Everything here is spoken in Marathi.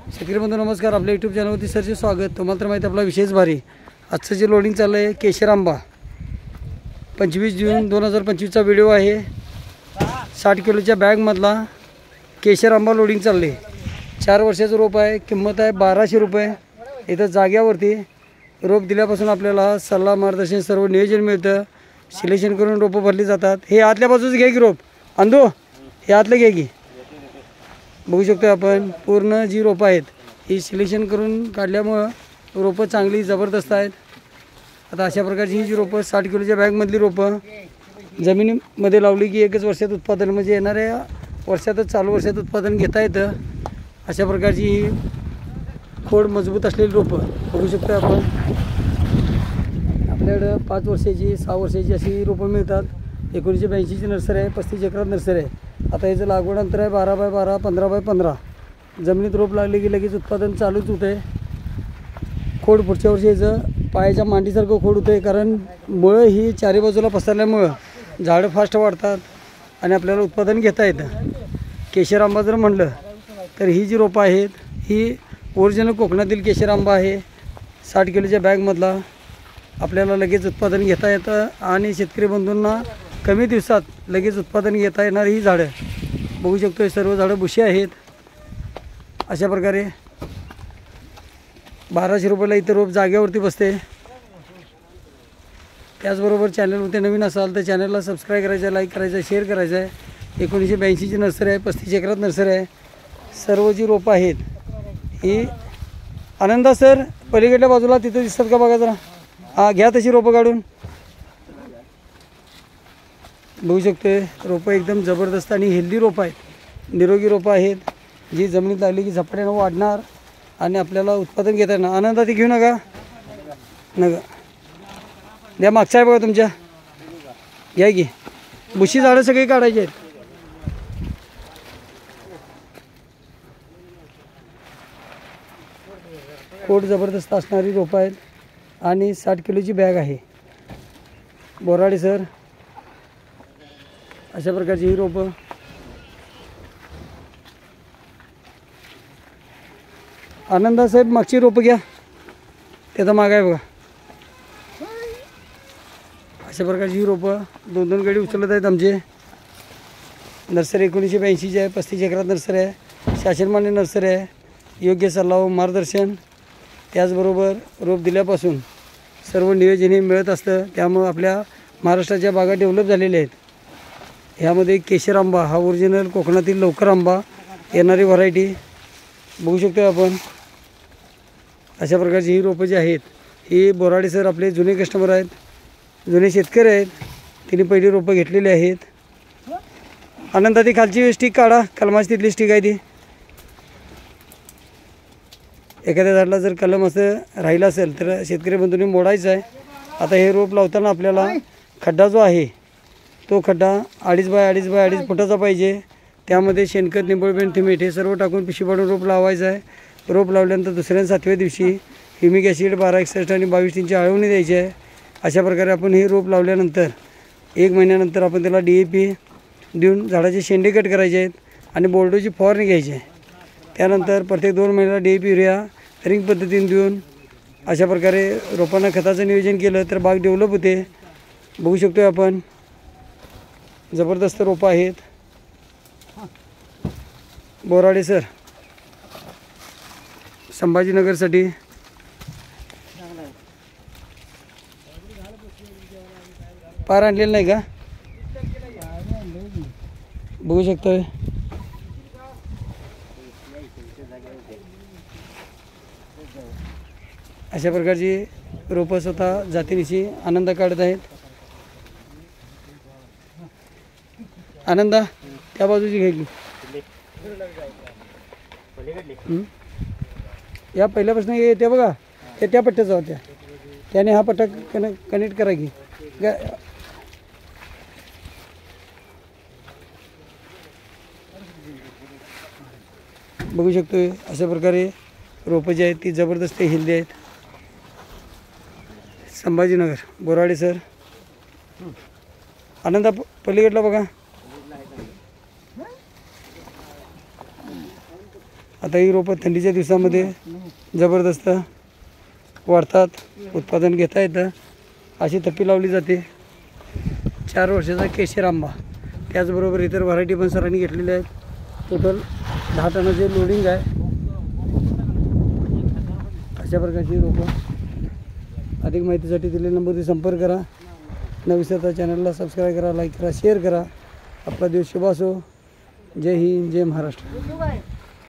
शेतकरी बंधू नमस्कार. आपल्या यूट्यूब चॅनलवरती सरचे स्वागत. तुम्हाला तर माहिती आपला विशेष भारी आजचं जे लोडिंग चाललं आहे केशर आंबा 25 जून 2025चा व्हिडिओ आहे. 60 किलोच्या बॅगमधला केशर आंबा लोडिंग चालले. 4 वर्षाचं रोप आहे. किंमत आहे 1200 रुपये. इथं जाग्यावरती रोप दिल्यापासून आपल्याला सल्ला मार्गदर्शन सर्व नियोजन मिळतं. सिलेक्शन करून रोपं भरली जातात. हे आतल्या बाजूच घे की रोप अंधो, हे आतलं घे की. बघू शकतो आपण पूर्ण जी रोपं आहेत ही सिलेक्शन करून काढल्यामुळं रोपं चांगली जबरदस्त आहेत. आता अशा प्रकारची ही जी रोपं 60 किलोच्या बॅगमधली रोपं जमिनीमध्ये लावली की एकच वर्षात उत्पादन म्हणजे येणाऱ्या वर्षातच चालू वर्षात उत्पादन घेता येतं. अशा प्रकारची ही खोड मजबूत असलेली रोपं बघू शकतो आपण. आपल्याकडं 5 वर्षाची 6 वर्षाची अशी रोपं मिळतात. 1982ची नर्सरी आहे. 35 एकरात नर्सरी आहे. आता याचं लागवड अंतर आहे 12 बाय 12 15 बाय 15. जमिनीत रोप लागले की लगेच उत्पादन चालूच होतं आहे. खोड पुढच्या वर्षी याचं पायाच्या मांडीसारखं खोड होतं आहे, कारण मुळं ही चारी बाजूला पसरल्यामुळं झाडं फास्ट वाढतात आणि आपल्याला उत्पादन घेता येतं. केशर आंबा जर म्हणलं तर ही जी रोपं आहेत ही ओरिजिनल कोकणातील केशर आंबा आहे. 60 किलोच्या बॅगमधला आपल्याला लगेच उत्पादन घेता येतं आणि शेतकरी बंधूंना कमी दिवसात लगेच उत्पादन घेता येणारी ही झाडं बघू शकतो. हे सर्व झाडं बुशी आहेत. अशा प्रकारे 1200 रुपयाला इथं रोप जागेवरती बसते. त्याचबरोबर चॅनलवरती नवीन असाल तर चॅनलला सबस्क्राईब करायचं आहे, लाईक करायचं आहे, शेअर करायचं आहे. 1982ची नर्सरी आहे. 35 एकरात नर्सरी आहे. सर्व जी रोपं आहेत ही आनंदा सर पलीकडल्या बाजूला तिथं दिसतात का बघा जरा. हां घ्या तशी रोपं काढून. बघू शकते रोपं एकदम जबरदस्त आणि हेल्दी रोपं आहेत. निरोगी रोपं आहेत जी जमिनीत लागली की झपाट्यानं वाढणार आणि आपल्याला उत्पादन घेता येणार. आनंदा ती घेऊ नका नका द्या. मागचा आहे बघा तुमच्या, घ्या की. बुशी झाडं सगळी काढायची आहेत. खोड जबरदस्त असणारी रोपं आहेत आणि 60 किलोची बॅग आहे. बोराडे सर अशा प्रकारची ही रोपं. आनंदा साहेब मागची रोपं घ्या, त्याचा माग आहे बघा. अशा प्रकारची ही रोपं 2-2 गडी उचलत आहेत आमचे. नर्सरी 1982ची आहे. 35 एकरात नर्सरी आहे. शासनमान्य नर्सरी आहे. योग्य सल्ला व मार्गदर्शन त्याचबरोबर रोप दिल्यापासून सर्व नियोजन हे मिळत असतं. त्यामुळं आपल्या महाराष्ट्राच्या बागा डेव्हलप झालेल्या आहेत. ह्यामध्ये केशर आंबा हा ओरिजिनल कोकणातील लवकर आंबा येणारी व्हरायटी बघू शकतो आपण. अशा प्रकारची ही रोपं जी आहेत ही बोराडे सर आपले जुने कस्टमर आहेत, जुने शेतकरी आहेत. तिने पहिली रोपं घेतलेली आहेत. आनंदा ती खालची स्टिक काढा, कलमाची तिथली स्टिक आहे ती. एखाद्या झाडाला जर कलम असं राहिलं असेल तर शेतकरी बंधूंनी मोडायचं आहे. आता हे रोप लावताना आपल्याला खड्डा जो आहे तो खड्डा 2.5 बाय 2.5 फुटाचा पाहिजे. त्यामध्ये शेणखत, निंबळबेंड, मीठ हे सर्व टाकून पिशवी पाडून रोप लावायचं आहे. रोप लावल्यानंतर दुसऱ्या 7व्या दिवशी ह्युमिक ॲसिड 1261 आणि 22-3ची आळवणी द्यायची आहे. अशा प्रकारे आपण हे रोप लावल्यानंतर 1 महिन्यानंतर आपण त्याला DAP देऊन झाडाचे शेंडे कट करायचे आहेत आणि बोर्डोची फवारणी घ्यायची आहे. त्यानंतर प्रत्येक 2 महिन्याला DAP युरिया रिंग पद्धतीने देऊन अशा प्रकारे रोपांना खताचं नियोजन केलं तर बाग डेव्हलप होते. बघू शकतो आपण जबरदस्त रोपं आहेत. बोराडे सर संभाजीनगरसाठी पार आणलेलं नाही का बघू शकतोय. अशा प्रकारची रोपं स्वतः जातीनिशी आनंद काढत आहेत. आनंदा त्या बाजूची घ्यायची. या पहिल्यापासून येते बघा त्या पट्ट्याचा होत्या त्याने हा पट्टा कनेक्ट करा की. बघू शकतो अशा प्रकारे रोपं जी आहेत ती जबरदस्त हेल्दी आहेत. संभाजीनगर बोराडे सर. आनंदा पलीकडला बघा. आता ही रोपं थंडीच्या दिवसामध्ये जबरदस्त वाढतात, उत्पादन घेता येतं, अशी तप्पी लावली जाते. 4 वर्षाचा केशर आंबा, त्याचबरोबर इतर व्हरायटी पण सरांनी घेतलेल्या आहेत. टोटल 10 टनाचे लोडिंग आहे. अशा प्रकारची रोपं. अधिक माहितीसाठी दिलेल्या नंबरवर संपर्क करा. न विसरता चॅनलला सबस्क्राईब करा, लाईक करा, शेअर करा. आपला दिवस शुभ असो. जय हिंद, जय महाराष्ट्र.